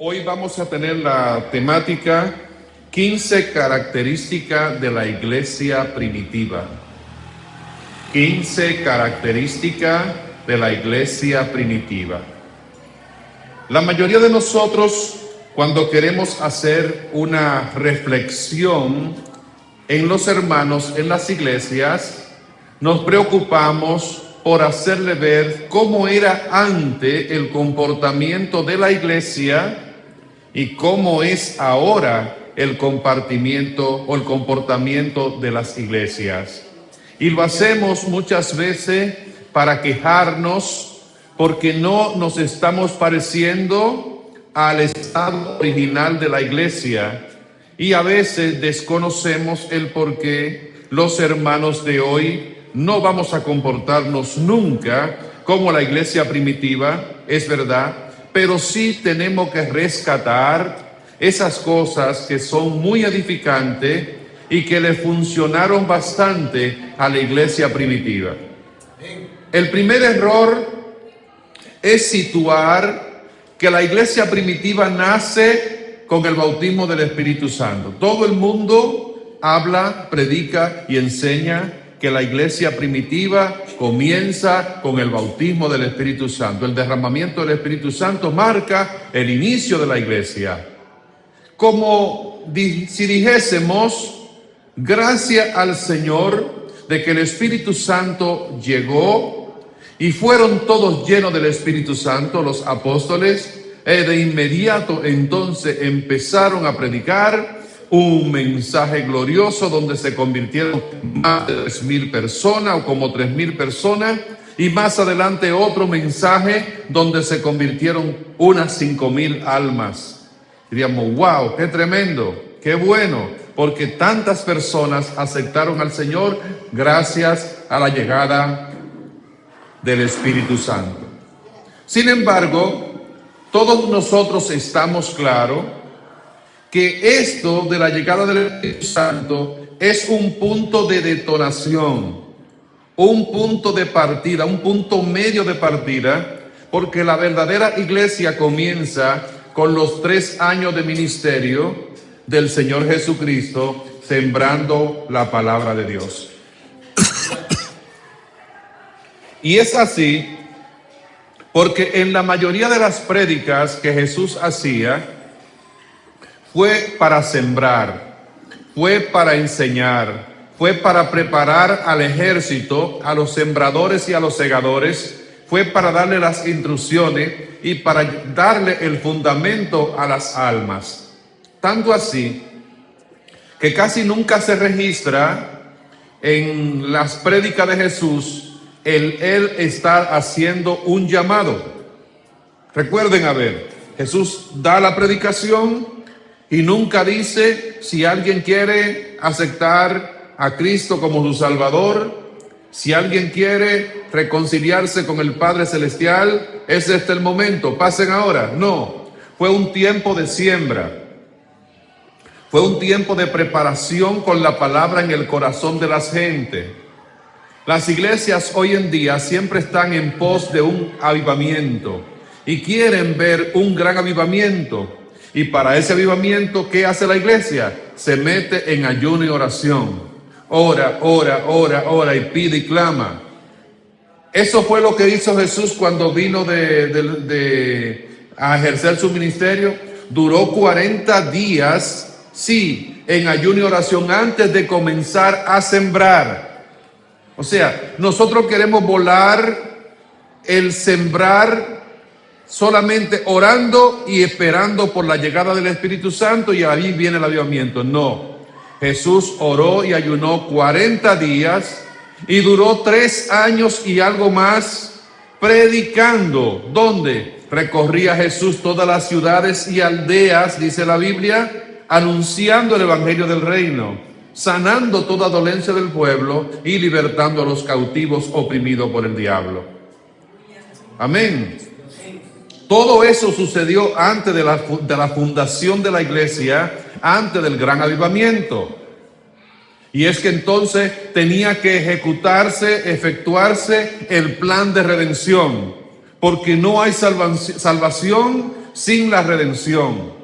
Hoy vamos a tener la temática 15 características de la iglesia primitiva. 15 características de la iglesia primitiva. La mayoría de nosotros, cuando queremos hacer una reflexión en los hermanos, en las iglesias, nos preocupamos por hacerle ver cómo era antes el comportamiento de la iglesia y cómo es ahora el compartimiento o el comportamiento de las iglesias. Y lo hacemos muchas veces para quejarnos porque no nos estamos pareciendo al estado original de la iglesia, y a veces desconocemos el por qué los hermanos de hoy no vamos a comportarnos nunca como la iglesia primitiva, es verdad, pero sí tenemos que rescatar esas cosas que son muy edificantes y que le funcionaron bastante a la iglesia primitiva. El primer error es situar que la iglesia primitiva nace con el bautismo del Espíritu Santo. Todo el mundo habla, predica y enseña que la iglesia primitiva comienza con el bautismo del Espíritu Santo. El derramamiento del Espíritu Santo marca el inicio de la iglesia. Como si dijésemos, gracias al Señor de que el Espíritu Santo llegó y fueron todos llenos del Espíritu Santo, los apóstoles, de inmediato entonces empezaron a predicar un mensaje glorioso donde se convirtieron más de 3,000 personas o como 3,000 personas, y más adelante otro mensaje donde se convirtieron unas 5,000 almas. Diríamos, wow, qué tremendo, qué bueno, porque tantas personas aceptaron al Señor gracias a la llegada del Espíritu Santo. Sin embargo, todos nosotros estamos claros que esto de la llegada del Espíritu Santo es un punto de detonación, un punto de partida, un punto medio de partida, porque la verdadera iglesia comienza con los 3 años de ministerio del Señor Jesucristo, sembrando la palabra de Dios. Y es así porque en la mayoría de las prédicas que Jesús hacía, fue para sembrar, fue para enseñar, fue para preparar al ejército, a los sembradores y a los segadores, fue para darle las instrucciones y para darle el fundamento a las almas. Tanto así que casi nunca se registra en las prédicas de Jesús él estar haciendo un llamado. Recuerden, a ver, Jesús da la predicación y nunca dice si alguien quiere aceptar a Cristo como su Salvador, si alguien quiere reconciliarse con el Padre Celestial, es este el momento, pasen ahora. No, fue un tiempo de siembra, fue un tiempo de preparación con la palabra en el corazón de las gentes. Las iglesias hoy en día siempre están en pos de un avivamiento y quieren ver un gran avivamiento. Y para ese avivamiento, ¿qué hace la iglesia? Se mete en ayuno y oración. Ora, ora, ora, ora y pide y clama. Eso fue lo que hizo Jesús cuando vino a ejercer su ministerio. Duró 40 días, sí, en ayuno y oración antes de comenzar a sembrar. O sea, nosotros queremos volar el sembrar solamente orando y esperando por la llegada del Espíritu Santo y ahí viene el avivamiento. No, Jesús oró y ayunó 40 días y duró 3 años y algo más predicando. ¿Dónde? Recorría Jesús todas las ciudades y aldeas, dice la Biblia, anunciando el evangelio del reino, sanando toda dolencia del pueblo y libertando a los cautivos oprimidos por el diablo. Amén. Todo eso sucedió antes de la fundación de la iglesia, antes del gran avivamiento. Y es que entonces tenía que efectuarse el plan de redención, porque no hay salvación sin la redención.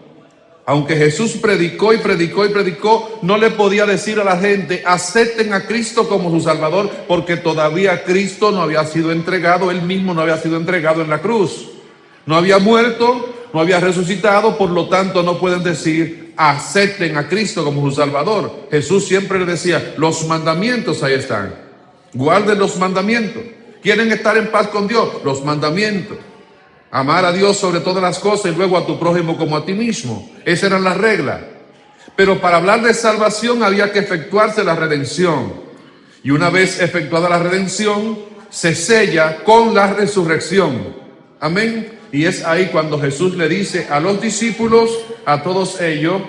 Aunque Jesús predicó y predicó y predicó, no le podía decir a la gente, acepten a Cristo como su Salvador, porque todavía Cristo no había sido entregado, Él mismo no había sido entregado en la cruz. No había muerto, no había resucitado, por lo tanto no pueden decir, acepten a Cristo como su Salvador. Jesús siempre le decía, los mandamientos ahí están, guarden los mandamientos. ¿Quieren estar en paz con Dios? Los mandamientos. Amar a Dios sobre todas las cosas y luego a tu prójimo como a ti mismo. Esas eran las reglas. Pero para hablar de salvación había que efectuarse la redención. Y una vez efectuada la redención, se sella con la resurrección. Amén. Y es ahí cuando Jesús le dice a los discípulos, a todos ellos,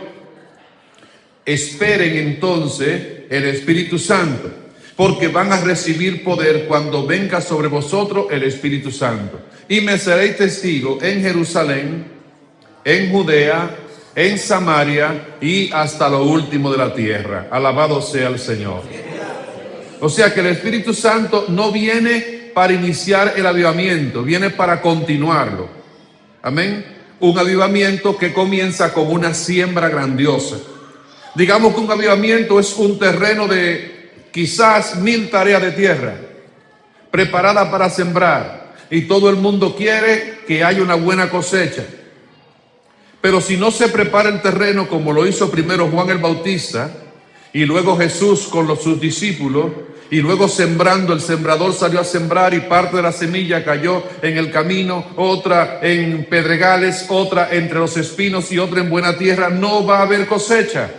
esperen entonces el Espíritu Santo, porque van a recibir poder cuando venga sobre vosotros el Espíritu Santo. Y me seréis testigo en Jerusalén, en Judea, en Samaria y hasta lo último de la tierra. Alabado sea el Señor. O sea que el Espíritu Santo no viene para iniciar el avivamiento, viene para continuarlo. Amén. Un avivamiento que comienza con una siembra grandiosa. Digamos que un avivamiento es un terreno de quizás 1000 tareas de tierra, preparada para sembrar. Y todo el mundo quiere que haya una buena cosecha. Pero si no se prepara el terreno como lo hizo primero Juan el Bautista y luego Jesús con sus discípulos, y luego sembrando, el sembrador salió a sembrar y parte de la semilla cayó en el camino, otra en pedregales, otra entre los espinos y otra en buena tierra, no va a haber cosecha.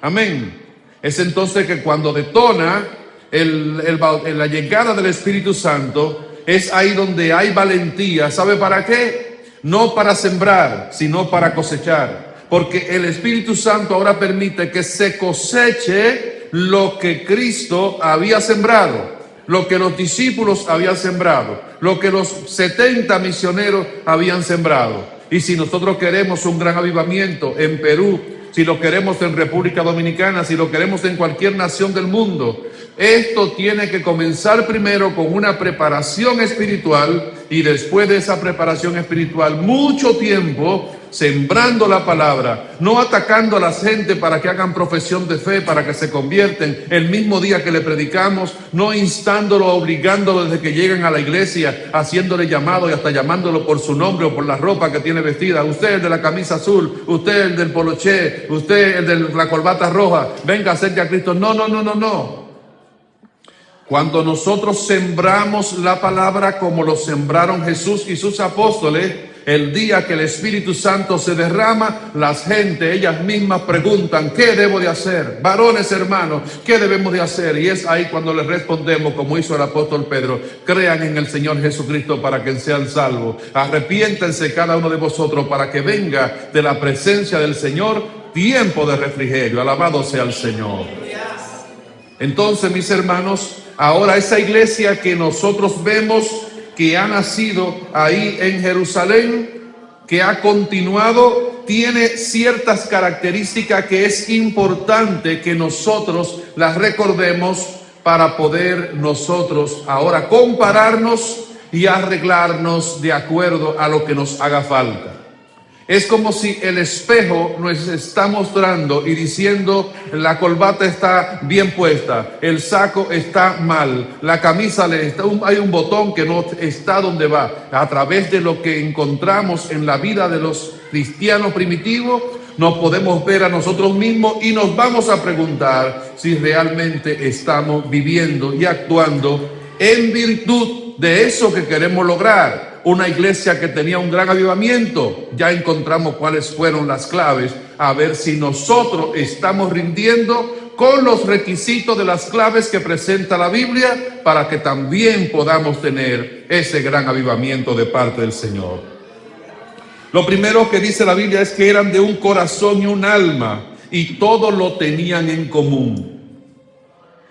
Amén. Es entonces que cuando detona la llegada del Espíritu Santo, es ahí donde hay valentía. ¿Sabe para qué? No para sembrar, sino para cosechar. Porque el Espíritu Santo ahora permite que se coseche lo que Cristo había sembrado, lo que los discípulos habían sembrado, lo que los 70 misioneros habían sembrado. Y si nosotros queremos un gran avivamiento en Perú, si lo queremos en República Dominicana, si lo queremos en cualquier nación del mundo, esto tiene que comenzar primero con una preparación espiritual y después de esa preparación espiritual, mucho tiempo sembrando la palabra, no atacando a la gente para que hagan profesión de fe, para que se convierten el mismo día que le predicamos, no instándolo, obligándolo desde que llegan a la iglesia, haciéndole llamado y hasta llamándolo por su nombre o por la ropa que tiene vestida. Usted el de la camisa azul, usted el del poloché, usted el de la corbata roja, venga, acerque a Cristo. No. Cuando nosotros sembramos la palabra como lo sembraron Jesús y sus apóstoles, el día que el Espíritu Santo se derrama, las gentes, ellas mismas preguntan, ¿qué debo de hacer? Varones hermanos, ¿qué debemos de hacer? Y es ahí cuando les respondemos, como hizo el apóstol Pedro, crean en el Señor Jesucristo para que sean salvos. Arrepiéntense cada uno de vosotros para que venga de la presencia del Señor tiempo de refrigerio. Alabado sea el Señor. Entonces, mis hermanos, ahora esa iglesia que nosotros vemos que ha nacido ahí en Jerusalén, que ha continuado, tiene ciertas características que es importante que nosotros las recordemos para poder nosotros ahora compararnos y arreglarnos de acuerdo a lo que nos haga falta. Es como si el espejo nos está mostrando y diciendo, la corbata está bien puesta, el saco está mal, la camisa hay un botón que no está donde va. A través de lo que encontramos en la vida de los cristianos primitivos, nos podemos ver a nosotros mismos y nos vamos a preguntar si realmente estamos viviendo y actuando en virtud de eso que queremos lograr. Una iglesia que tenía un gran avivamiento, ya encontramos cuáles fueron las claves, a ver si nosotros estamos rindiendo con los requisitos de las claves que presenta la Biblia para que también podamos tener ese gran avivamiento de parte del Señor. Lo primero que dice la Biblia es que eran de un corazón y un alma y todo lo tenían en común.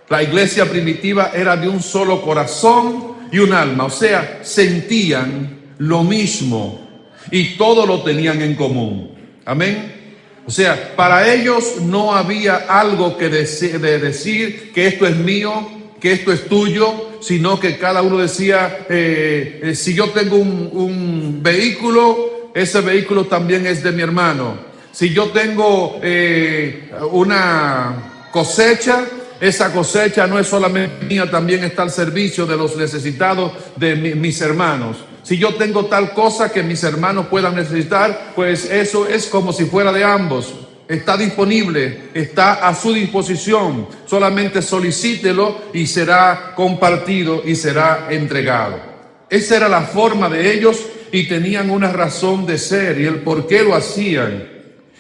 La iglesia primitiva era de un solo corazón y un alma, o sea, sentían lo mismo y todo lo tenían en común. Amén. O sea, para ellos no había algo que decir que esto es mío, que esto es tuyo, sino que cada uno decía, si yo tengo un vehículo, ese vehículo también es de mi hermano. Si yo tengo una cosecha, esa cosecha no es solamente mía, también está al servicio de los necesitados de mis hermanos. Si yo tengo tal cosa que mis hermanos puedan necesitar, pues eso es como si fuera de ambos. Está disponible, está a su disposición. Solamente solicítelo y será compartido y será entregado. Esa era la forma de ellos y tenían una razón de ser, y el por qué lo hacían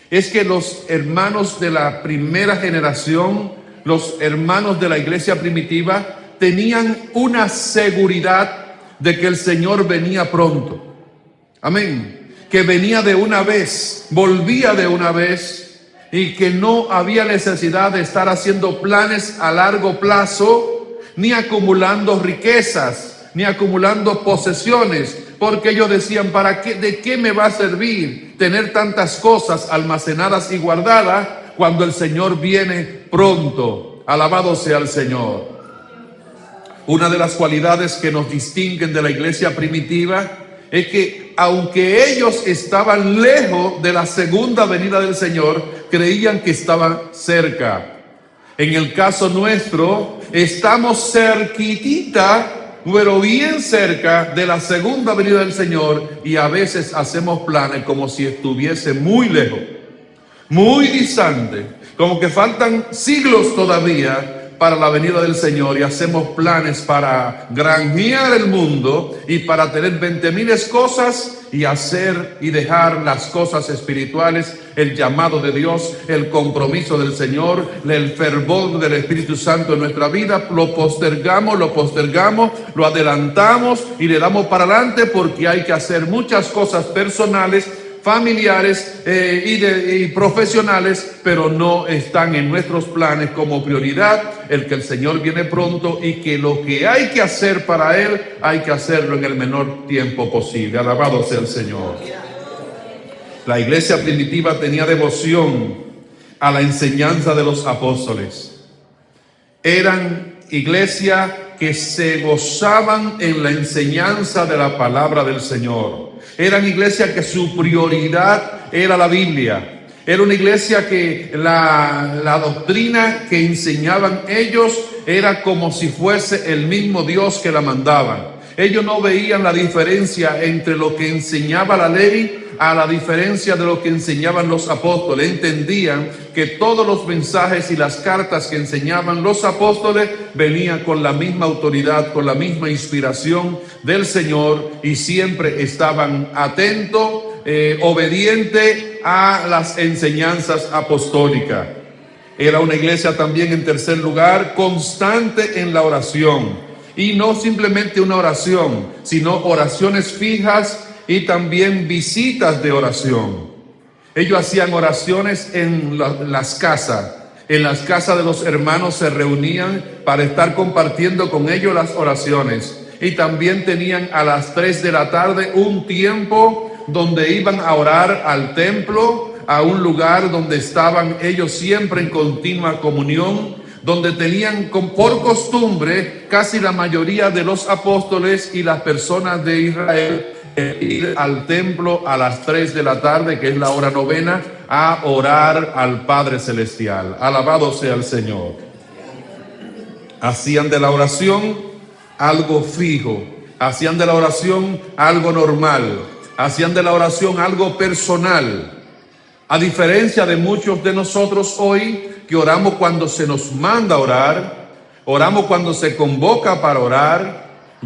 es que los hermanos de la primera generación, los hermanos de la iglesia primitiva, tenían una seguridad de que el Señor venía pronto. Amén. Que venía de una vez, volvía de una vez, y que no había necesidad de estar haciendo planes a largo plazo, ni acumulando riquezas, ni acumulando posesiones, porque ellos decían, ¿para qué? ¿De qué me va a servir tener tantas cosas almacenadas y guardadas cuando el Señor viene pronto? Alabado sea el Señor. Una de las cualidades que nos distinguen de la iglesia primitiva es que aunque ellos estaban lejos de la segunda venida del Señor, creían que estaban cerca. En el caso nuestro, estamos cerquitita, pero bien cerca de la segunda venida del Señor, y a veces hacemos planes como si estuviese muy lejos, muy distante, como que faltan siglos todavía para la venida del Señor, y hacemos planes para granjear el mundo y para tener 20,000 cosas y hacer y dejar las cosas espirituales, el llamado de Dios, el compromiso del Señor, el fervor del Espíritu Santo en nuestra vida. Lo postergamos, lo adelantamos y le damos para adelante porque hay que hacer muchas cosas personales, familiares y profesionales, pero no están en nuestros planes como prioridad el que el Señor viene pronto y que lo que hay que hacer para Él, hay que hacerlo en el menor tiempo posible. Alabado sea el Señor. La iglesia primitiva tenía devoción a la enseñanza de los apóstoles. Eran iglesia que se gozaban en la enseñanza de la palabra del Señor. Eran iglesia que su prioridad era la Biblia. Era una iglesia que la doctrina que enseñaban ellos era como si fuese el mismo Dios que la mandaban. Ellos no veían la diferencia entre lo que enseñaba la ley a la diferencia de lo que enseñaban los apóstoles. Entendían que todos los mensajes y las cartas que enseñaban los apóstoles venían con la misma autoridad, con la misma inspiración del Señor, y siempre estaban atentos, obedientes a las enseñanzas apostólicas. Era una iglesia también, en tercer lugar, constante en la oración. Y no simplemente una oración, sino oraciones fijas y también visitas de oración. Ellos hacían oraciones en las casas. En las casas de los hermanos se reunían para estar compartiendo con ellos las oraciones. Y también tenían a las 3 de la tarde un tiempo donde iban a orar al templo, a un lugar donde estaban ellos siempre en continua comunión, donde tenían por costumbre casi la mayoría de los apóstoles y las personas de Israel ir al templo a las 3 de la tarde, que es la hora novena, a orar al Padre Celestial. Alabado sea el Señor. Hacían de la oración algo fijo, hacían de la oración algo normal, hacían de la oración algo personal. A diferencia de muchos de nosotros hoy, que oramos cuando se nos manda a orar, oramos cuando se convoca para orar,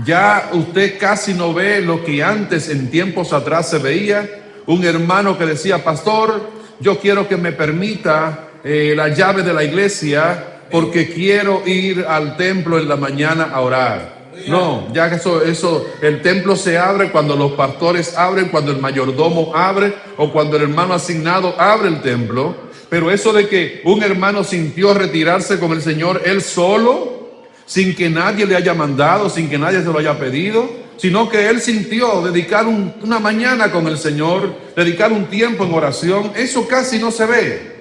ya usted casi no ve lo que antes, en tiempos atrás, se veía. Un hermano que decía: pastor, yo quiero que me permita la llave de la iglesia porque quiero ir al templo en la mañana a orar. No, ya que eso, el templo se abre cuando los pastores abren, cuando el mayordomo abre o cuando el hermano asignado abre el templo. Pero eso de que un hermano sintió retirarse con el Señor él solo, sin que nadie le haya mandado, sin que nadie se lo haya pedido, sino que él sintió dedicar una mañana con el Señor, dedicar un tiempo en oración, eso casi no se ve.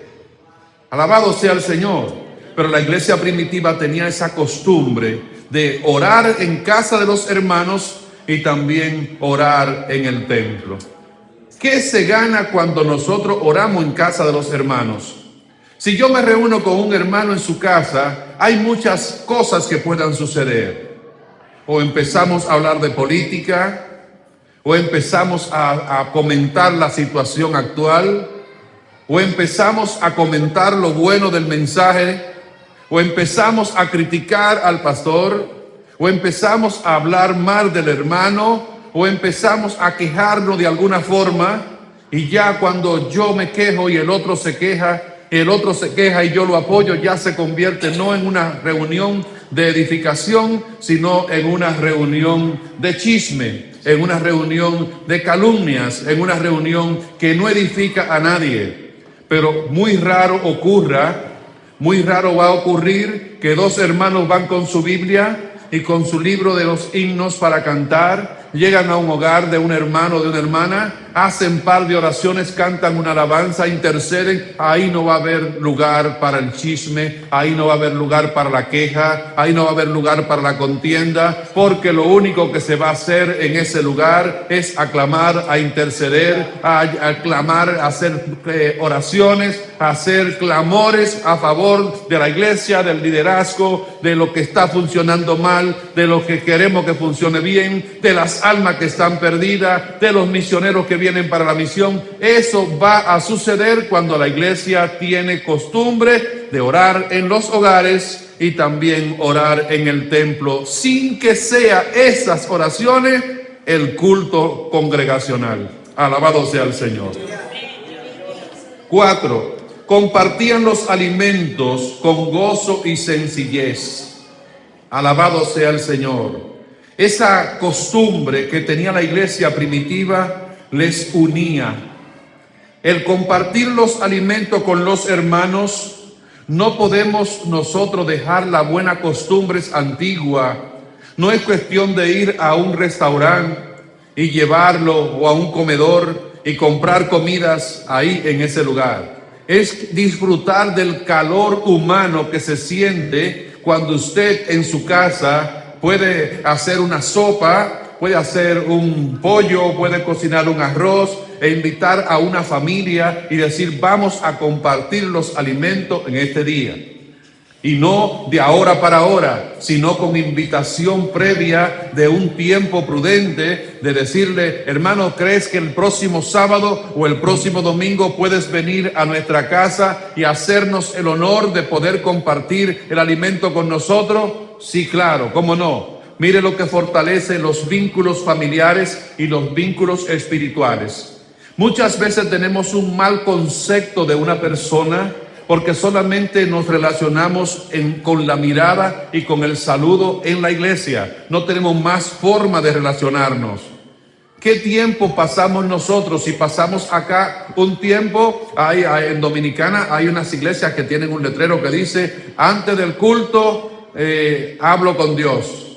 Alabado sea el Señor. Pero la iglesia primitiva tenía esa costumbre de orar en casa de los hermanos y también orar en el templo. ¿Qué se gana cuando nosotros oramos en casa de los hermanos? Si yo me reúno con un hermano en su casa, hay muchas cosas que puedan suceder. O empezamos a hablar de política, o empezamos a comentar la situación actual, o empezamos a comentar lo bueno del mensaje, o empezamos a criticar al pastor, o empezamos a hablar mal del hermano, o empezamos a quejarnos de alguna forma, y ya cuando yo me quejo y el otro se queja y yo lo apoyo, ya se convierte no en una reunión de edificación, sino en una reunión de chisme, en una reunión de calumnias, en una reunión que no edifica a nadie. Pero muy raro va a ocurrir que dos hermanos van con su Biblia y con su libro de los himnos para cantar, llegan a un hogar de un hermano o de una hermana, hacen par de oraciones, cantan una alabanza, interceden. Ahí no va a haber lugar para el chisme, ahí no va a haber lugar para la queja, ahí no va a haber lugar para la contienda, porque lo único que se va a hacer en ese lugar es aclamar, a interceder, a aclamar, a hacer oraciones, a hacer clamores a favor de la iglesia, del liderazgo, de lo que está funcionando mal, de lo que queremos que funcione bien, de las almas que están perdidas, de los misioneros que vienen para la misión. Eso va a suceder cuando la iglesia tiene costumbre de orar en los hogares y también orar en el templo, sin que sea esas oraciones el culto congregacional. Alabado sea el Señor. 4. Compartían los alimentos con gozo y sencillez. Alabado sea el Señor. Esa costumbre que tenía la iglesia primitiva les unía. El compartir los alimentos con los hermanos, no podemos nosotros dejar la buena costumbre antigua. No es cuestión de ir a un restaurante y llevarlo, o a un comedor y comprar comidas ahí en ese lugar. Es disfrutar del calor humano que se siente cuando usted en su casa puede hacer una sopa, puede hacer un pollo, puede cocinar un arroz e invitar a una familia y decir: vamos a compartir los alimentos en este día. Y no de ahora para ahora, sino con invitación previa de un tiempo prudente, de decirle: hermano, ¿crees que el próximo sábado o el próximo domingo puedes venir a nuestra casa y hacernos el honor de poder compartir el alimento con nosotros? Sí, claro, ¿cómo no? Mire lo que fortalece los vínculos familiares y los vínculos espirituales. Muchas veces tenemos un mal concepto de una persona porque solamente nos relacionamos con la mirada y con el saludo en la iglesia. No tenemos más forma de relacionarnos. ¿Qué tiempo pasamos nosotros? Si pasamos acá un tiempo, en Dominicana hay unas iglesias que tienen un letrero que dice: antes del culto hablo con Dios.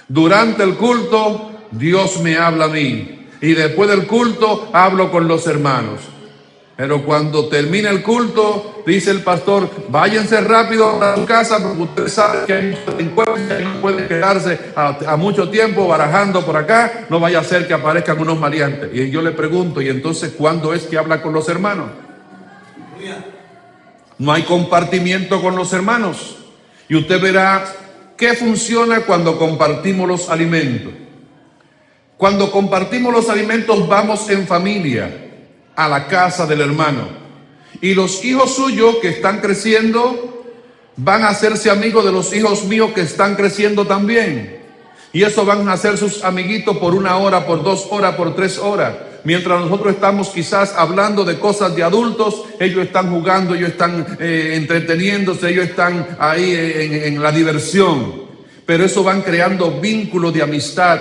Durante el culto, Dios me habla a mí. Y después del culto, hablo con los hermanos. Pero cuando termina el culto, dice el pastor: váyanse rápido a su casa, porque ustedes saben que hay delincuentes que no pueden quedarse a mucho tiempo barajando por acá. No vaya a ser que aparezcan unos maleantes. Y yo le pregunto: ¿y entonces cuándo es que habla con los hermanos? No hay compartimiento con los hermanos. Y usted verá qué funciona cuando compartimos los alimentos. Cuando compartimos los alimentos, vamos en familia a la casa del hermano. Y los hijos suyos que están creciendo van a hacerse amigos de los hijos míos que están creciendo también. Y eso van a ser sus amiguitos por 1 hora, por 2 horas, por 3 horas. Mientras nosotros estamos quizás hablando de cosas de adultos, ellos están jugando, ellos están entreteniéndose, ellos están ahí en la diversión. Pero eso van creando vínculos de amistad,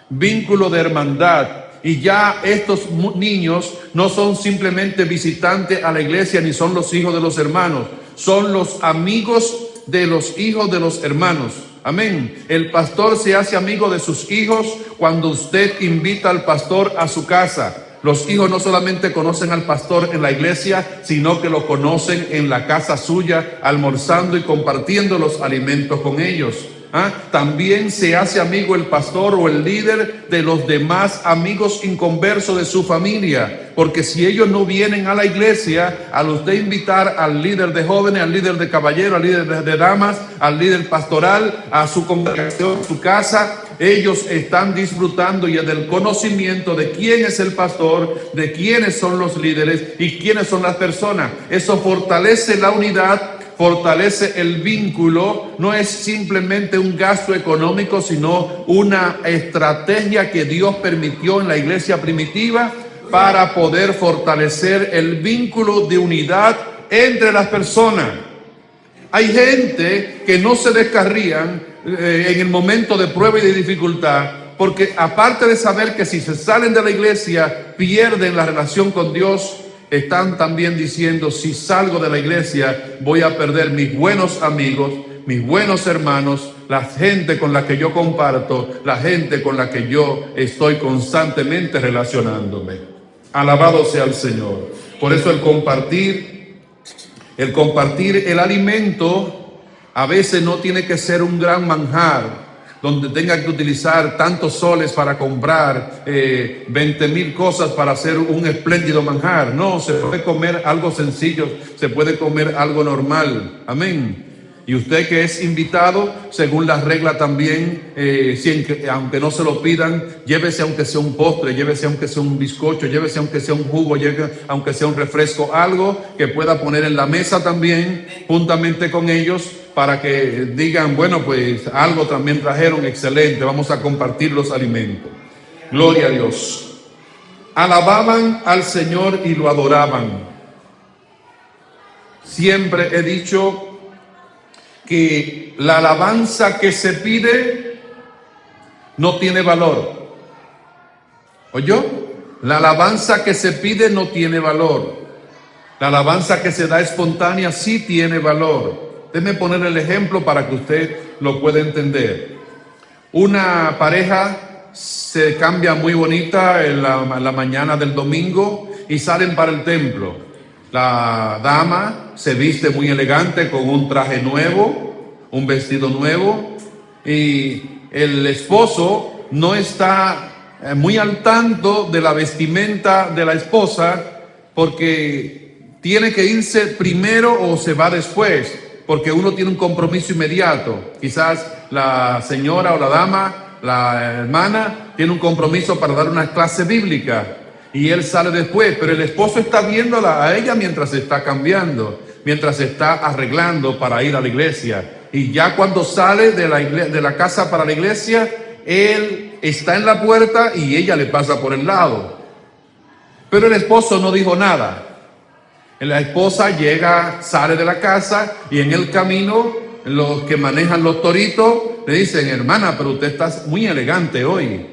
vínculos de hermandad. Y ya estos niños no son simplemente visitantes a la iglesia, ni son los hijos de los hermanos, son los amigos de los hijos de los hermanos. Amén. El pastor se hace amigo de sus hijos cuando usted invita al pastor a su casa. Los hijos no solamente conocen al pastor en la iglesia, sino que lo conocen en la casa suya, almorzando y compartiendo los alimentos con ellos. También se hace amigo el pastor o el líder de los demás amigos inconversos de su familia, porque si ellos no vienen a la iglesia, al usted invitar al líder de jóvenes, al líder de caballeros, al líder de damas, al líder pastoral, a su congregación, su casa, ellos están disfrutando ya del conocimiento de quién es el pastor, de quiénes son los líderes y quiénes son las personas. Eso fortalece la unidad, fortalece el vínculo. No es simplemente un gasto económico, sino una estrategia que Dios permitió en la iglesia primitiva para poder fortalecer el vínculo de unidad entre las personas. Hay gente que no se descarrían en el momento de prueba y de dificultad, porque aparte de saber que si se salen de la iglesia pierden la relación con Dios, están también diciendo: si salgo de la iglesia voy a perder mis buenos amigos, mis buenos hermanos, la gente con la que yo comparto, la gente con la que yo estoy constantemente relacionándome. Alabado sea el Señor. Por eso el compartir el alimento a veces no tiene que ser un gran manjar donde tenga que utilizar tantos soles para comprar 20,000 cosas para hacer un espléndido manjar. No, se puede comer algo sencillo, se puede comer algo normal. Amén. Y usted que es invitado, según las reglas también, aunque no se lo pidan, llévese aunque sea un postre, llévese aunque sea un bizcocho, llévese aunque sea un jugo, llévese aunque sea un refresco, algo que pueda poner en la mesa también, juntamente con ellos, para que digan: bueno, pues algo también trajeron, excelente, vamos a compartir los alimentos. Gloria a Dios. Alababan al Señor y lo adoraban. Siempre he dicho que la alabanza que se pide no tiene valor. ¿Oyó? La alabanza que se pide no tiene valor. La alabanza que se da espontánea sí tiene valor. Déjeme poner el ejemplo para que usted lo pueda entender. Una pareja se cambia muy bonita en la mañana del domingo y salen para el templo. La dama se viste muy elegante con un traje nuevo, un vestido nuevo, y el esposo no está muy al tanto de la vestimenta de la esposa, porque tiene que irse primero o se va después, porque uno tiene un compromiso inmediato. Quizás la señora o la dama, la hermana, tiene un compromiso para dar una clase bíblica y él sale después, pero el esposo está viéndola a ella mientras se está cambiando, mientras se está arreglando para ir a la iglesia. Y ya cuando sale de la casa para la iglesia, él está en la puerta y ella le pasa por el lado. Pero el esposo no dijo nada. La esposa llega, sale de la casa y en el camino los que manejan los toritos le dicen: hermana, pero usted está muy elegante hoy.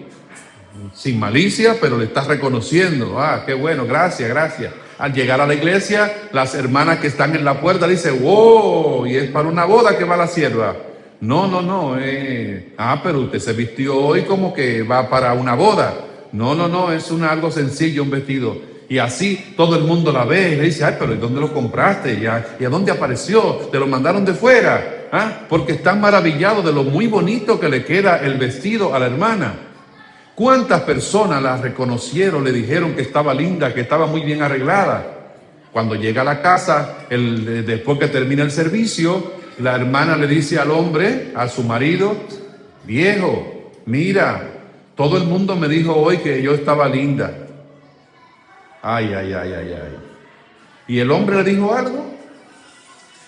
Sin malicia, pero le está reconociendo. Ah, qué bueno, gracias, gracias. Al llegar a la iglesia, las hermanas que están en la puerta dicen: wow, y es para una boda que va la sierva. No, pero usted se vistió hoy como que va para una boda. No, es algo sencillo, un vestido. Y así todo el mundo la ve y le dice: ay, pero ¿y dónde lo compraste? ¿Y a dónde apareció? ¿Te lo mandaron de fuera? Porque están maravillados de lo muy bonito que le queda el vestido a la hermana. ¿Cuántas personas la reconocieron, le dijeron que estaba linda, que estaba muy bien arreglada? Cuando llega a la casa, después que termina el servicio, la hermana le dice al hombre, a su marido: viejo, mira, todo el mundo me dijo hoy que yo estaba linda. Ay. ¿Y el hombre le dijo algo?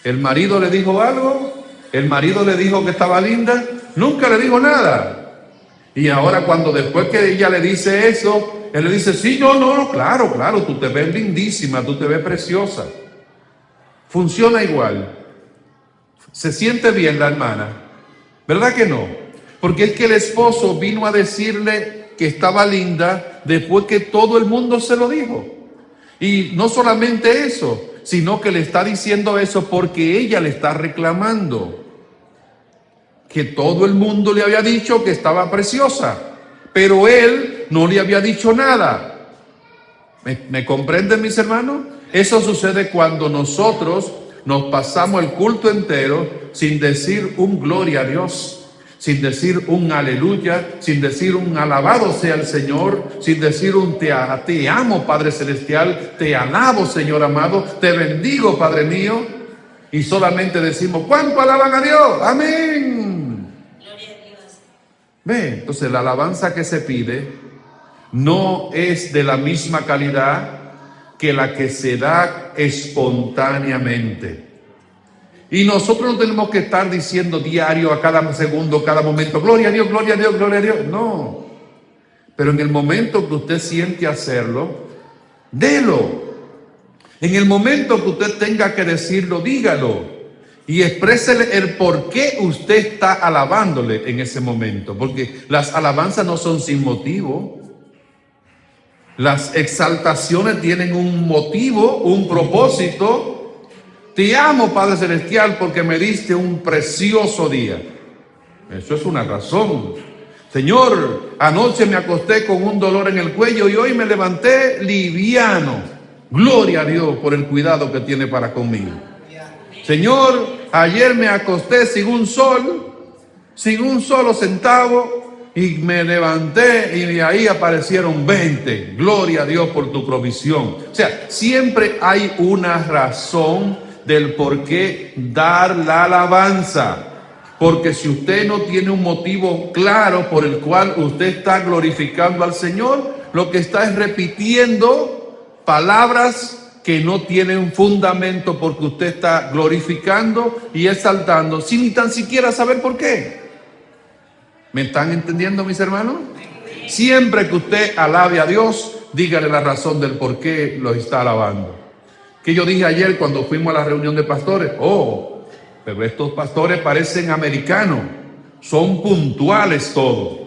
¿El marido le dijo algo? ¿El marido le dijo que estaba linda? Nunca le dijo nada. Y ahora cuando después que ella le dice eso, él le dice: sí, no, claro, tú te ves lindísima, tú te ves preciosa. Funciona igual. Se siente bien la hermana, ¿verdad que no? Porque es que el esposo vino a decirle que estaba linda después que todo el mundo se lo dijo. Y no solamente eso, sino que le está diciendo eso porque ella le está reclamando que todo el mundo le había dicho que estaba preciosa, pero él no le había dicho nada. ¿Me comprenden, mis hermanos? Eso sucede cuando nosotros nos pasamos el culto entero sin decir un gloria a Dios. sin decir un aleluya, sin decir un alabado sea el Señor, sin decir un te amo Padre Celestial, te alabo Señor amado, te bendigo Padre mío, y solamente decimos, ¿cuánto alaban a Dios? Amén. Gloria a Dios. Ve, entonces la alabanza que se pide no es de la misma calidad que la que se da espontáneamente. Y nosotros no tenemos que estar diciendo diario, a cada segundo, cada momento, gloria a Dios, gloria a Dios, gloria a Dios. No. Pero en el momento que usted siente hacerlo, délo. En el momento que usted tenga que decirlo, dígalo. Y exprésele el por qué usted está alabándole en ese momento. Porque las alabanzas no son sin motivo. Las exaltaciones tienen un motivo, un propósito. Te amo, Padre Celestial, porque me diste un precioso día. Eso es una razón. Señor, anoche me acosté con un dolor en el cuello y hoy me levanté liviano. Gloria a Dios por el cuidado que tiene para conmigo. Señor, ayer me acosté sin un solo centavo y me levanté y de ahí aparecieron 20. Gloria a Dios por tu provisión. O sea, siempre hay una razón del por qué dar la alabanza. Porque si usted no tiene un motivo claro por el cual usted está glorificando al Señor, lo que está es repitiendo palabras que no tienen fundamento, porque usted está glorificando y exaltando sin ni tan siquiera saber por qué. ¿Me están entendiendo, mis hermanos? Siempre que usted alabe a Dios, dígale la razón del por qué lo está alabando. Que yo dije ayer cuando fuimos a la reunión de pastores, pero estos pastores parecen americanos, son puntuales todos.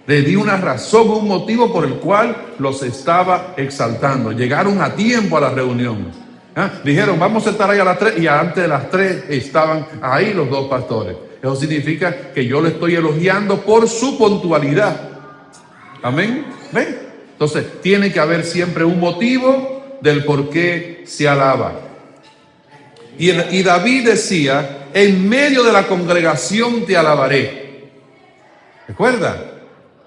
Le di una razón, un motivo por el cual los estaba exaltando. Llegaron a tiempo a la reunión. Dijeron, vamos a estar ahí a las 3, y antes de las 3 estaban ahí los dos pastores. Eso significa que yo le estoy elogiando por su puntualidad. Amén. ¿Ven? Entonces, tiene que haber siempre un motivo del por qué se alaba. Y David decía, en medio de la congregación te alabaré. ¿Recuerda?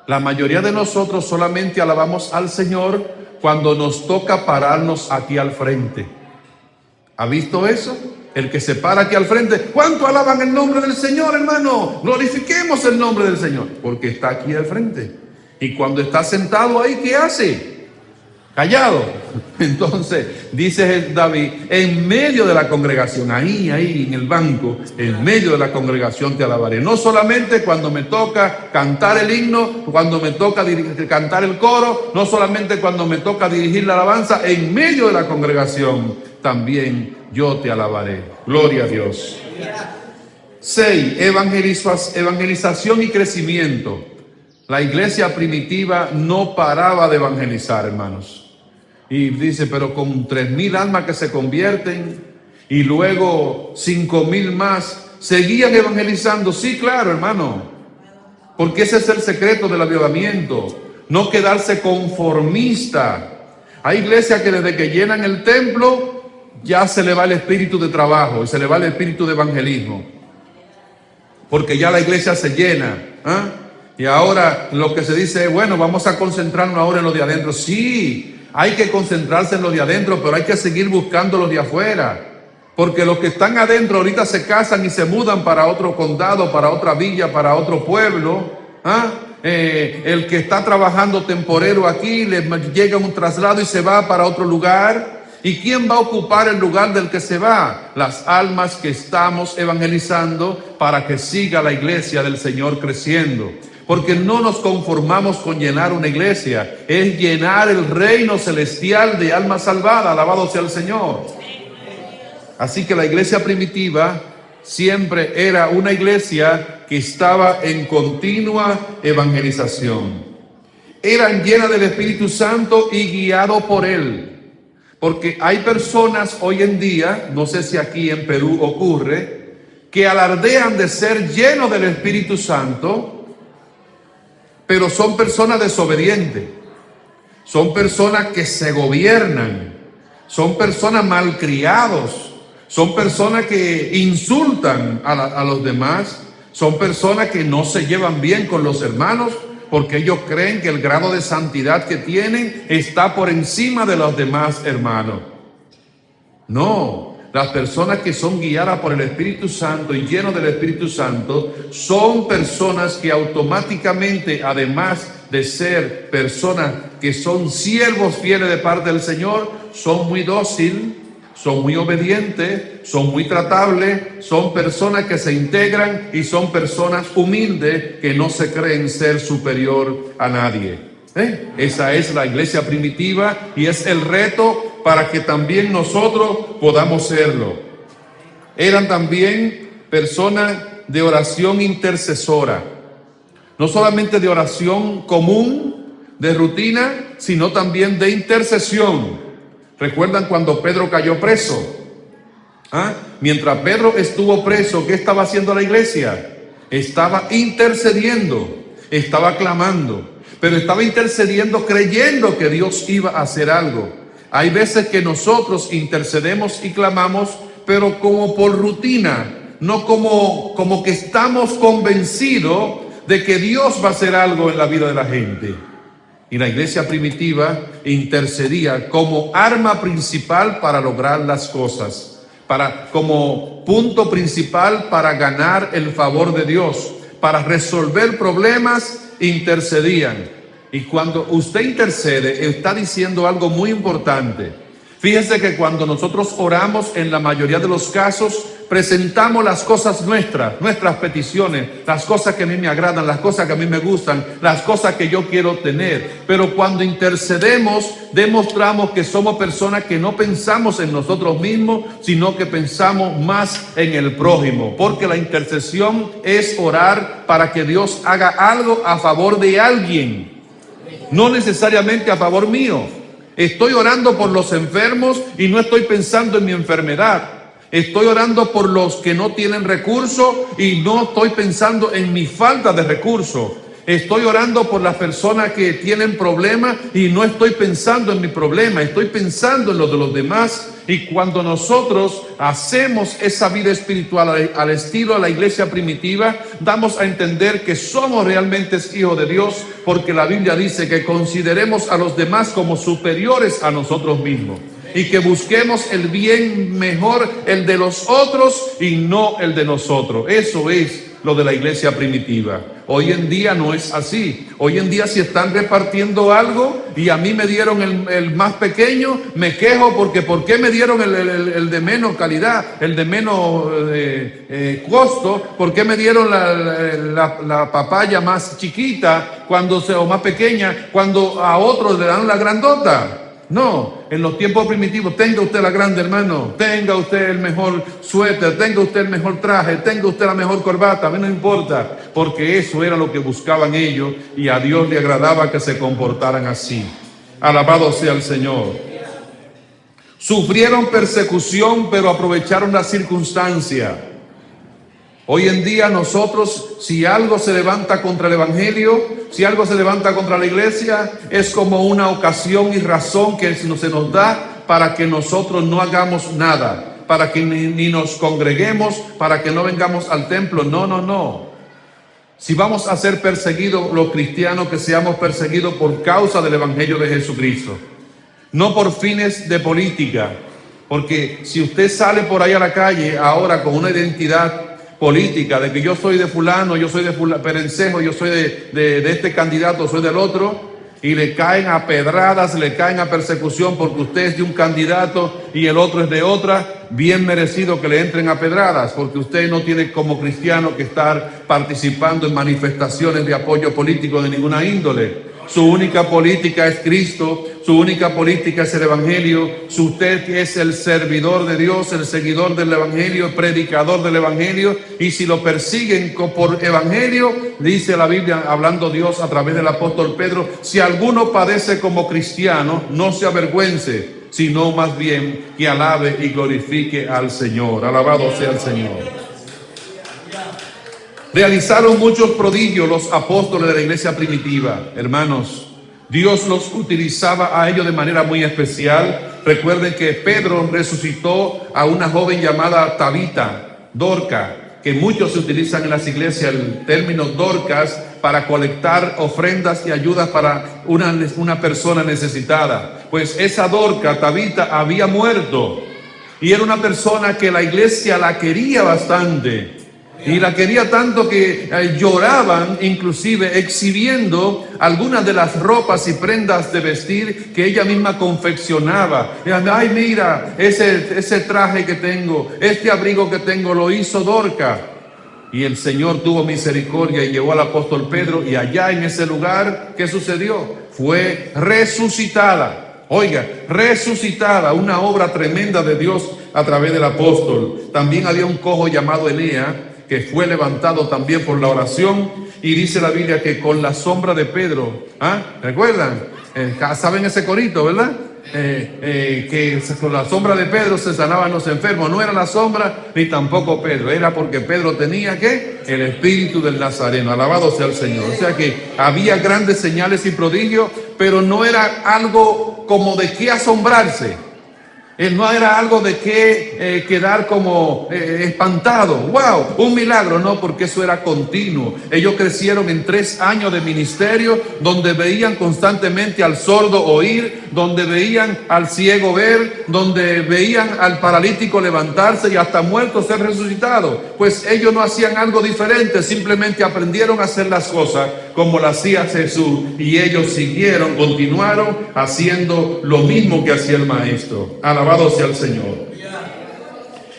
La mayoría de nosotros solamente alabamos al Señor cuando nos toca pararnos aquí al frente. ¿Ha visto eso? El que se para aquí al frente, ¿cuánto alaban el nombre del Señor, hermano? Glorifiquemos el nombre del Señor, porque está aquí al frente. Y cuando está sentado ahí, ¿qué hace? Callado. Entonces dice David, en medio de la congregación, ahí en el banco, en medio de la congregación te alabaré. No solamente cuando me toca cantar el himno, cuando me toca cantar el coro, no solamente cuando me toca dirigir la alabanza, en medio de la congregación también yo te alabaré. Gloria a Dios. 6. Evangelización y crecimiento. La iglesia primitiva no paraba de evangelizar, hermanos. Y dice, pero con 3,000 almas que se convierten y luego 5,000 más, seguían evangelizando. Sí, claro, hermano, porque ese es el secreto del avivamiento, no quedarse conformista. Hay iglesias que desde que llenan el templo ya se le va el espíritu de trabajo y se le va el espíritu de evangelismo, porque ya la iglesia se llena. Y ahora lo que se dice es, bueno, vamos a concentrarnos ahora en lo de adentro. Sí, hay que concentrarse en lo de adentro, pero hay que seguir buscando los de afuera. Porque los que están adentro ahorita se casan y se mudan para otro condado, para otra villa, para otro pueblo. El que está trabajando temporero aquí, le llega un traslado y se va para otro lugar. ¿Y quién va a ocupar el lugar del que se va? Las almas que estamos evangelizando para que siga la iglesia del Señor creciendo. Porque no nos conformamos con llenar una iglesia, es llenar el reino celestial de almas salvadas. Alabado sea el Señor. Así que la iglesia primitiva siempre era una iglesia que estaba en continua evangelización. Eran llenas del Espíritu Santo y guiados por Él. Porque hay personas hoy en día, no sé si aquí en Perú ocurre, que alardean de ser llenos del Espíritu Santo, pero son personas desobedientes, son personas que se gobiernan, son personas malcriados, son personas que insultan a los demás, Son personas que no se llevan bien con los hermanos porque ellos creen que el grado de santidad que tienen está por encima de los demás hermanos. No, las personas que son guiadas por el Espíritu Santo y llenos del Espíritu Santo son personas que automáticamente, además de ser personas que son siervos fieles de parte del Señor, son muy dóciles, son muy obedientes, son muy tratables, son personas que se integran y son personas humildes que no se creen ser superior a nadie. Esa es la iglesia primitiva y es el reto para que también nosotros podamos serlo. Eran también personas de oración intercesora, no solamente de oración común, de rutina, sino también de intercesión. ¿Recuerdan cuando Pedro cayó preso? Mientras Pedro estuvo preso, ¿qué estaba haciendo la iglesia? Estaba intercediendo, estaba clamando, pero estaba intercediendo creyendo que Dios iba a hacer algo. Hay veces que nosotros intercedemos y clamamos, pero como por rutina, no como que estamos convencidos de que Dios va a hacer algo en la vida de la gente. Y la iglesia primitiva intercedía como arma principal para lograr las cosas, como punto principal para ganar el favor de Dios, para resolver problemas, intercedían. Y cuando usted intercede, está diciendo algo muy importante. Fíjese que cuando nosotros oramos, en la mayoría de los casos, presentamos las cosas nuestras peticiones, las cosas que a mí me agradan, las cosas que a mí me gustan, las cosas que yo quiero tener. Pero cuando intercedemos, demostramos que somos personas que no pensamos en nosotros mismos, sino que pensamos más en el prójimo. Porque la intercesión es orar para que Dios haga algo a favor de alguien, no necesariamente a favor mío. Estoy orando por los enfermos y no estoy pensando en mi enfermedad. Estoy orando por los que no tienen recursos y no estoy pensando en mi falta de recursos. Estoy orando por las personas que tienen problemas y no estoy pensando en mi problema, estoy pensando en lo de los demás. Y cuando nosotros hacemos esa vida espiritual al estilo de la iglesia primitiva, damos a entender que somos realmente hijos de Dios, porque la Biblia dice que consideremos a los demás como superiores a nosotros mismos y que busquemos el bien mejor, el de los otros y no el de nosotros. Eso es lo de la iglesia primitiva. Hoy en día no es así. Hoy en día si están repartiendo algo y a mí me dieron el más pequeño, me quejo porque ¿por qué me dieron el de menos calidad, el de menos costo? ¿Por qué me dieron la papaya más chiquita o más pequeña cuando a otros le dan la grandota? No, en los tiempos primitivos, tenga usted la grande, hermano, tenga usted el mejor suéter, tenga usted el mejor traje, tenga usted la mejor corbata, a mí no importa, porque eso era lo que buscaban ellos y a Dios le agradaba que se comportaran así. Alabado sea el Señor. Sufrieron persecución, pero aprovecharon la circunstancia. Hoy en día nosotros, si algo se levanta contra el Evangelio, si algo se levanta contra la iglesia, es como una ocasión y razón que se nos da para que nosotros no hagamos nada, para que ni nos congreguemos, para que no vengamos al templo. No. Si vamos a ser perseguidos los cristianos, que seamos perseguidos por causa del Evangelio de Jesucristo, no por fines de política, porque si usted sale por ahí a la calle ahora con una identidad política, de que yo soy de fulano, yo soy de Perencejo, yo soy de este candidato, soy del otro, y le caen a pedradas, le caen a persecución porque usted es de un candidato y el otro es de otra, bien merecido que le entren a pedradas, porque usted no tiene como cristiano que estar participando en manifestaciones de apoyo político de ninguna índole. Su única política es Cristo, su única política es el Evangelio. Si usted es el servidor de Dios, el seguidor del Evangelio, el predicador del Evangelio, y si lo persiguen por Evangelio, dice la Biblia, hablando Dios a través del apóstol Pedro, si alguno padece como cristiano, no se avergüence, sino más bien que alabe y glorifique al Señor. Alabado sea el Señor. Realizaron muchos prodigios los apóstoles de la iglesia primitiva. Hermanos, Dios los utilizaba a ellos de manera muy especial. Recuerden que Pedro resucitó a una joven llamada Tabita, Dorca, que muchos utilizan en las iglesias el término Dorcas para colectar ofrendas y ayudas para una persona necesitada. Pues esa Dorcas, Tabita, había muerto y era una persona que la iglesia la quería bastante. Y la quería tanto que lloraban, inclusive exhibiendo algunas de las ropas y prendas de vestir que ella misma confeccionaba. Ay, mira, ese traje que tengo, este abrigo que tengo, lo hizo Dorcas. Y el Señor tuvo misericordia y llevó al apóstol Pedro, y allá en ese lugar, ¿qué sucedió? Fue resucitada. Oiga, resucitada, una obra tremenda de Dios a través del apóstol. También había un cojo llamado Eneas, que fue levantado también por la oración, y dice la Biblia que con la sombra de Pedro, ¿recuerdan? ¿Saben ese corito, verdad? Que con la sombra de Pedro se sanaban los enfermos. No era la sombra ni tampoco Pedro, era porque Pedro tenía ¿qué? El espíritu del Nazareno. Alabado sea el Señor. O sea que había grandes señales y prodigios, pero no era algo como de qué asombrarse. No era algo de que quedar como espantado. ¡Wow! Un milagro. No, porque eso era continuo. Ellos crecieron en 3 años de ministerio, donde veían constantemente al sordo oír, donde veían al ciego ver, donde veían al paralítico levantarse y hasta muerto ser resucitado. Pues ellos no hacían algo diferente, simplemente aprendieron a hacer las cosas como las hacía Jesús, y ellos siguieron, continuaron haciendo lo mismo que hacía el maestro. Alabado sea el Señor.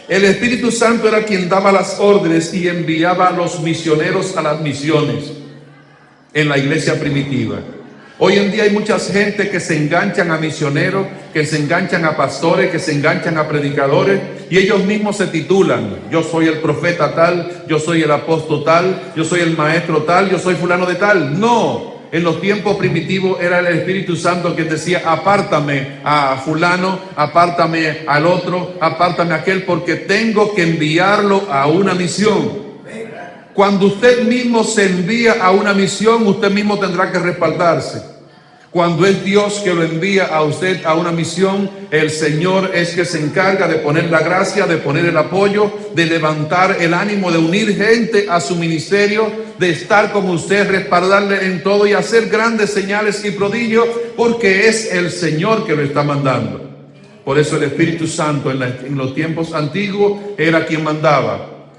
El Espíritu Santo era quien daba las órdenes y enviaba a los misioneros a las misiones en la iglesia primitiva. Hoy en día hay mucha gente que se enganchan a misioneros, que se enganchan a pastores, que se enganchan a predicadores, y ellos mismos se titulan: yo soy el profeta tal, yo soy el apóstol tal, yo soy el maestro tal, yo soy fulano de tal. No, en los tiempos primitivos era el Espíritu Santo que decía: apártame a fulano, apártame al otro, apártame a aquel, porque tengo que enviarlo a una misión. Cuando usted mismo se envía a una misión, usted mismo tendrá que respaldarse. Cuando es Dios que lo envía a usted a una misión, el Señor es que se encarga de poner la gracia, de poner el apoyo, de levantar el ánimo, de unir gente a su ministerio, de estar con usted, respaldarle en todo y hacer grandes señales y prodigios, porque es el Señor que lo está mandando. Por eso el Espíritu Santo en los tiempos antiguos era quien mandaba.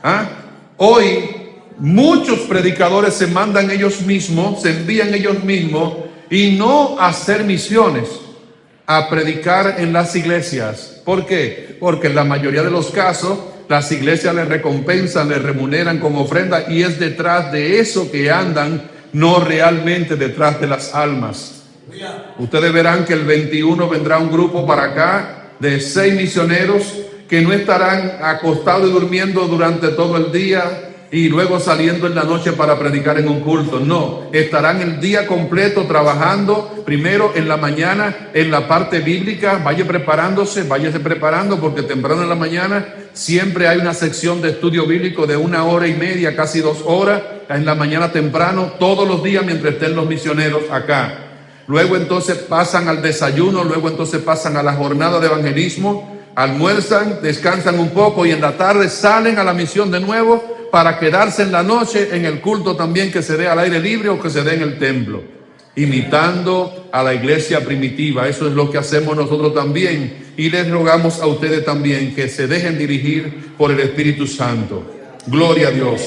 Hoy muchos predicadores se mandan ellos mismos, se envían ellos mismos, y no a hacer misiones, a predicar en las iglesias. ¿Por qué? Porque en la mayoría de los casos las iglesias les recompensan, les remuneran con ofrenda, y es detrás de eso que andan, no realmente detrás de las almas. Ustedes verán que el 21 vendrá un grupo para acá de 6 misioneros que no estarán acostados y durmiendo durante todo el día y luego saliendo en la noche para predicar en un culto. No, estarán el día completo trabajando, primero en la mañana en la parte bíblica. Váyase preparando, porque temprano en la mañana siempre hay una sección de estudio bíblico de 1 hora y media, casi 2 horas, en la mañana temprano, todos los días mientras estén los misioneros acá. Luego entonces pasan al desayuno, luego entonces pasan a la jornada de evangelismo, almuerzan, descansan un poco y en la tarde salen a la misión de nuevo, para quedarse en la noche en el culto también que se dé al aire libre o que se dé en el templo, imitando a la iglesia primitiva. Eso es lo que hacemos nosotros también, y les rogamos a ustedes también que se dejen dirigir por el Espíritu Santo. Gloria a Dios.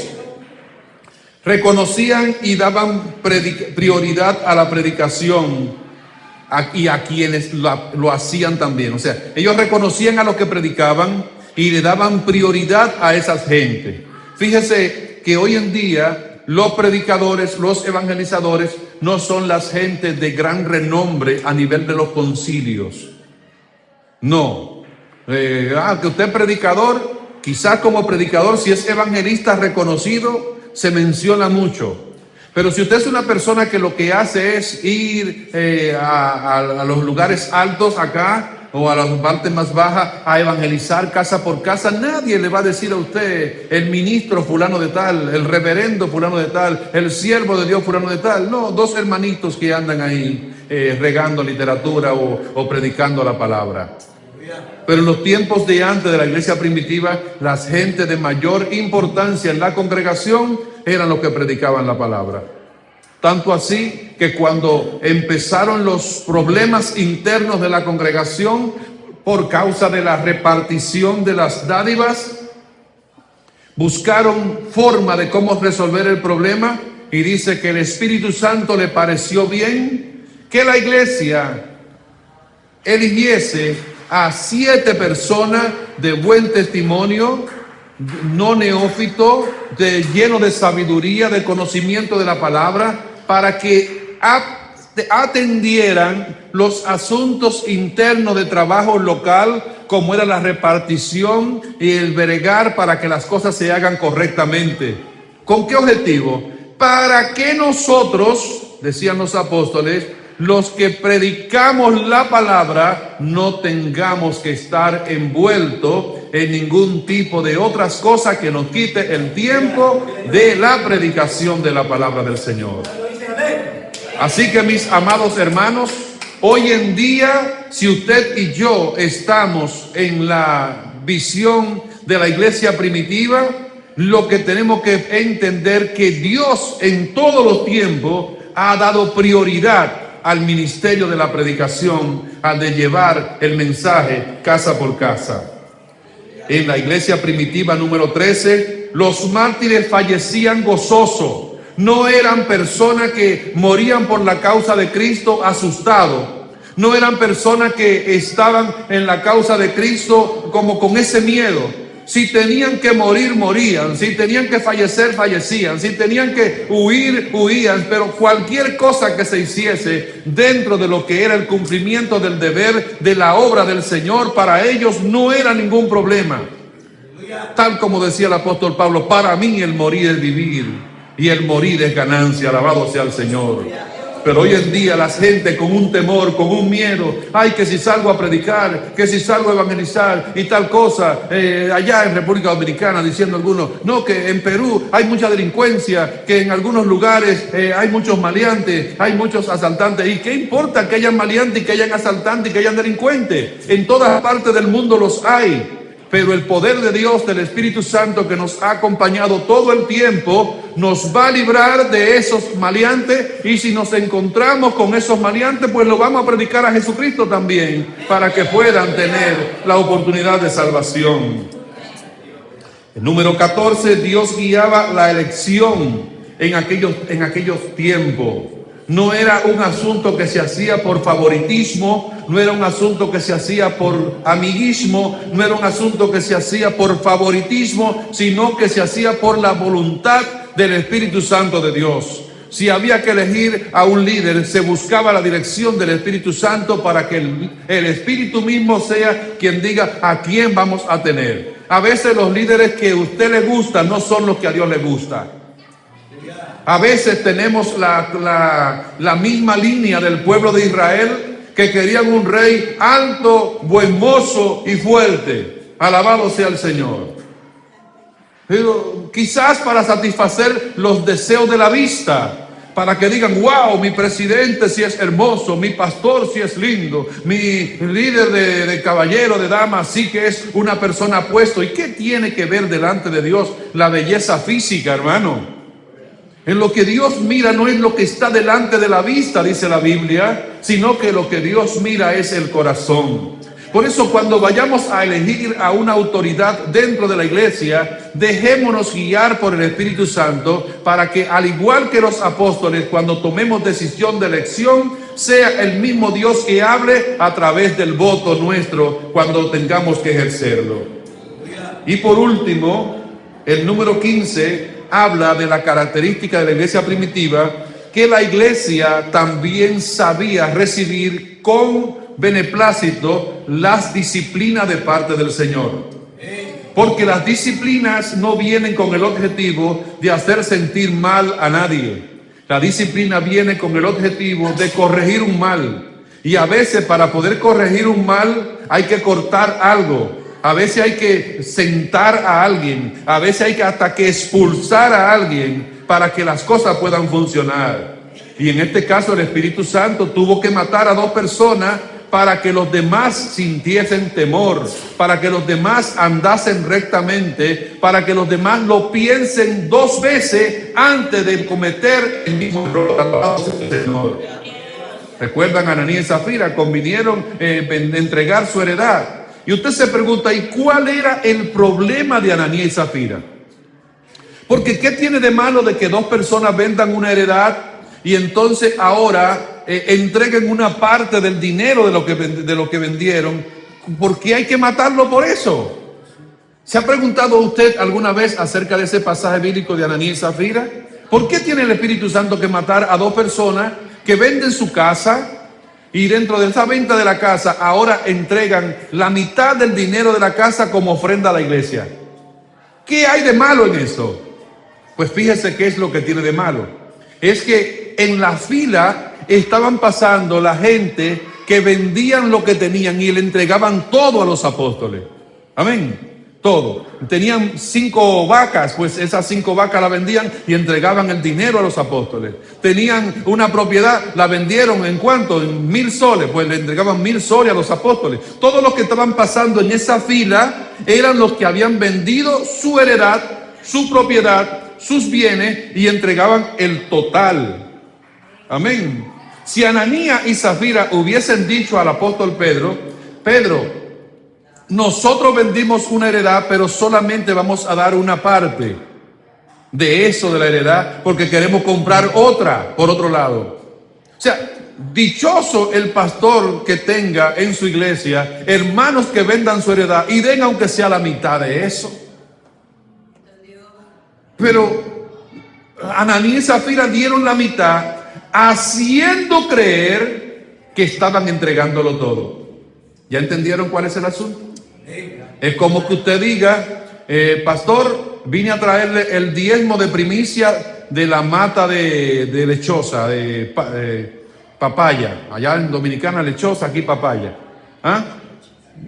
Reconocían y daban prioridad a la predicación y a quienes lo hacían también. O sea, ellos reconocían a los que predicaban y le daban prioridad a esas gente. Fíjese que hoy en día los predicadores, los evangelizadores no son las gentes de gran renombre a nivel de los concilios. No. Que usted es predicador, quizás como predicador, si es evangelista reconocido, se menciona mucho. Pero si usted es una persona que lo que hace es ir a los lugares altos acá, o a las partes más bajas, a evangelizar casa por casa, nadie le va a decir a usted el ministro fulano de tal, el reverendo fulano de tal, el siervo de Dios fulano de tal. No, 2 hermanitos que andan ahí regando literatura o predicando la palabra. Pero en los tiempos de antes de la iglesia primitiva, las gente de mayor importancia en la congregación eran los que predicaban la palabra. Tanto así que cuando empezaron los problemas internos de la congregación por causa de la repartición de las dádivas, buscaron forma de cómo resolver el problema, y dice que el Espíritu Santo le pareció bien que la iglesia eligiese a 7 personas de buen testimonio, no neófito, lleno de sabiduría, de conocimiento de la palabra, para que atendieran los asuntos internos de trabajo local, como era la repartición y el bregar para que las cosas se hagan correctamente. ¿Con qué objetivo? Para que nosotros, decían los apóstoles, los que predicamos la palabra, no tengamos que estar envueltos en ningún tipo de otras cosas que nos quite el tiempo de la predicación de la palabra del Señor. Así que, mis amados hermanos, hoy en día, si usted y yo estamos en la visión de la iglesia primitiva, lo que tenemos que entender que Dios en todos los tiempos ha dado prioridad al ministerio de la predicación, al de llevar el mensaje casa por casa. En la iglesia primitiva número 13, los mártires fallecían gozosos. No eran personas que morían por la causa de Cristo asustados. No eran personas que estaban en la causa de Cristo como con ese miedo. Si tenían que morir, morían. Si tenían que fallecer, fallecían. Si tenían que huir, huían. Pero cualquier cosa que se hiciese dentro de lo que era el cumplimiento del deber de la obra del Señor, para ellos no era ningún problema. Tal como decía el apóstol Pablo, para mí el morir es vivir y el morir es ganancia. Alabado sea el Señor. Pero hoy en día la gente con un temor, con un miedo, ay, que si salgo a predicar, que si salgo a evangelizar y tal cosa, allá en República Dominicana, diciendo algunos, no, que en Perú hay mucha delincuencia, que en algunos lugares hay muchos maleantes, hay muchos asaltantes. ¿Y qué importa que hayan maleantes y que hayan asaltantes y que hayan delincuentes? En todas partes del mundo los hay. Pero el poder de Dios, del Espíritu Santo que nos ha acompañado todo el tiempo, nos va a librar de esos maleantes. Y si nos encontramos con esos maleantes, pues lo vamos a predicar a Jesucristo también, para que puedan tener la oportunidad de salvación. El número 14, Dios guiaba la elección en aquellos tiempos. No era un asunto que se hacía por favoritismo, no era un asunto que se hacía por amiguismo, no era un asunto que se hacía por favoritismo, sino que se hacía por la voluntad del Espíritu Santo de Dios. Si había que elegir a un líder, se buscaba la dirección del Espíritu Santo para que el Espíritu mismo sea quien diga a quién vamos a tener. A veces los líderes que a usted le gustan no son los que a Dios le gusta. A veces tenemos la misma línea del pueblo de Israel, que querían un rey alto, buen mozo y fuerte. Alabado sea el Señor. Pero quizás para satisfacer los deseos de la vista, para que digan, wow, mi presidente sí es hermoso, mi pastor sí es lindo, mi líder de caballero, de dama, sí que es una persona apuesto. ¿Y qué tiene que ver delante de Dios la belleza física, hermano? En lo que Dios mira no es lo que está delante de la vista, dice la Biblia, sino que lo que Dios mira es el corazón. Por eso, cuando vayamos a elegir a una autoridad dentro de la iglesia, dejémonos guiar por el Espíritu Santo, para que, al igual que los apóstoles, cuando tomemos decisión de elección, sea el mismo Dios que hable a través del voto nuestro cuando tengamos que ejercerlo. Y por último, el número 15 habla de la característica de la iglesia primitiva, que la iglesia también sabía recibir con beneplácito las disciplinas de parte del Señor. Porque las disciplinas no vienen con el objetivo de hacer sentir mal a nadie. La disciplina viene con el objetivo de corregir un mal. Y a veces, para poder corregir un mal, hay que cortar algo. A veces hay que sentar a alguien, a veces hay que hasta que expulsar a alguien para que las cosas puedan funcionar. Y en este caso el Espíritu Santo tuvo que matar a 2 personas para que los demás sintiesen temor, para que los demás andasen rectamente, para que los demás lo piensen 2 veces antes de cometer el mismo error. Recuerdan, Ananías y Zafira convinieron en entregar su heredad. Y usted se pregunta, ¿y cuál era el problema de Ananías y Zafira? Porque ¿qué tiene de malo de que 2 personas vendan una heredad y entonces ahora entreguen una parte del dinero de lo que vendieron? ¿Por qué hay que matarlo por eso? ¿Se ha preguntado usted alguna vez acerca de ese pasaje bíblico de Ananías y Zafira? ¿Por qué tiene el Espíritu Santo que matar a 2 personas que venden su casa y dentro de esa venta de la casa ahora entregan la mitad del dinero de la casa como ofrenda a la iglesia? ¿Qué hay de malo en eso? Pues fíjese qué es lo que tiene de malo. Es que en la fila estaban pasando la gente que vendían lo que tenían y le entregaban todo a los apóstoles. Amén. Todo. Tenían 5 vacas, pues esas 5 vacas la vendían y entregaban el dinero a los apóstoles. Tenían una propiedad, la vendieron ¿en cuánto? En 1000 soles, pues le entregaban 1000 soles a los apóstoles. Todos los que estaban pasando en esa fila eran los que habían vendido su heredad, su propiedad, sus bienes y entregaban el total. Amén. Si Ananías y Zafira hubiesen dicho al apóstol Pedro, nosotros vendimos una heredad, pero solamente vamos a dar una parte de eso de la heredad porque queremos comprar otra por otro lado. O sea, dichoso el pastor que tenga en su iglesia hermanos que vendan su heredad y den aunque sea la mitad de eso. Pero Ananías y Zafira dieron la mitad haciendo creer que estaban entregándolo todo. ¿Ya entendieron cuál es el asunto? Es como que usted diga, pastor, vine a traerle el diezmo de primicia de la mata de lechosa, de papaya. Allá en Dominicana lechosa, aquí papaya. ¿Ah?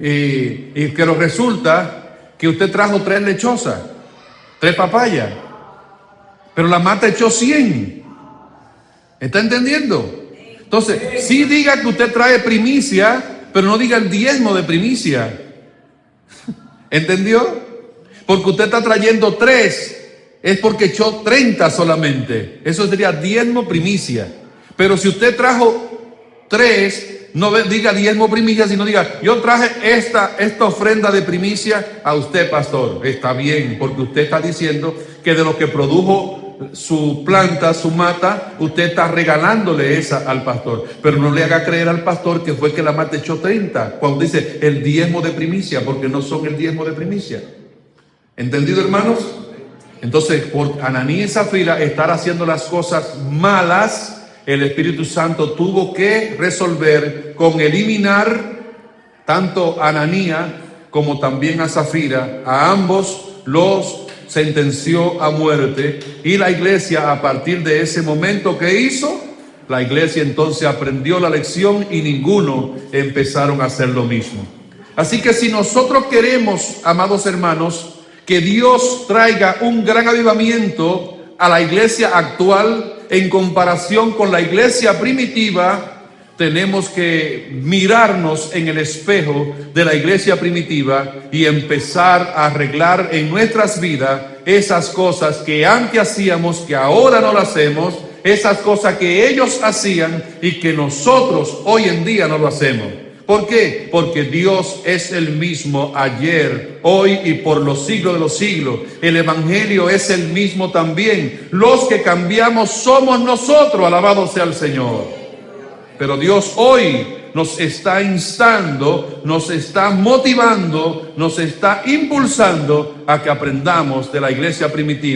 Y que resulta que usted trajo 3 lechosas, 3 papayas, pero la mata echó 100. ¿Está entendiendo? Entonces, sí diga que usted trae primicia, pero no diga el diezmo de primicia. ¿Entendió? Porque usted está trayendo 3, es porque echó 30 solamente. Eso sería diezmo primicia. Pero si usted trajo 3, no diga diezmo primicia, sino diga, yo traje esta ofrenda de primicia a usted, pastor. Está bien, porque usted está diciendo que de lo que produjo su planta, su mata, usted está regalándole esa al pastor. Pero no le haga creer al pastor que fue que la mata echó 30, cuando dice el diezmo de primicia, porque no son el diezmo de primicia. ¿Entendido, hermanos? Entonces, por Ananías y Zafira estar haciendo las cosas malas, el Espíritu Santo tuvo que resolver con eliminar tanto a Ananías como también a Zafira. A ambos los sentenció a muerte, y la iglesia, a partir de ese momento que hizo, la iglesia entonces aprendió la lección y ninguno empezaron a hacer lo mismo. Así que si nosotros queremos, amados hermanos, que Dios traiga un gran avivamiento a la iglesia actual en comparación con la iglesia primitiva, tenemos que mirarnos en el espejo de la iglesia primitiva y empezar a arreglar en nuestras vidas esas cosas que antes hacíamos, que ahora no las hacemos, esas cosas que ellos hacían y que nosotros hoy en día no lo hacemos. ¿Por qué? Porque Dios es el mismo ayer, hoy y por los siglos de los siglos. El evangelio es el mismo también. Los que cambiamos somos nosotros, alabado sea el Señor. Pero Dios hoy nos está instando, nos está motivando, nos está impulsando a que aprendamos de la iglesia primitiva.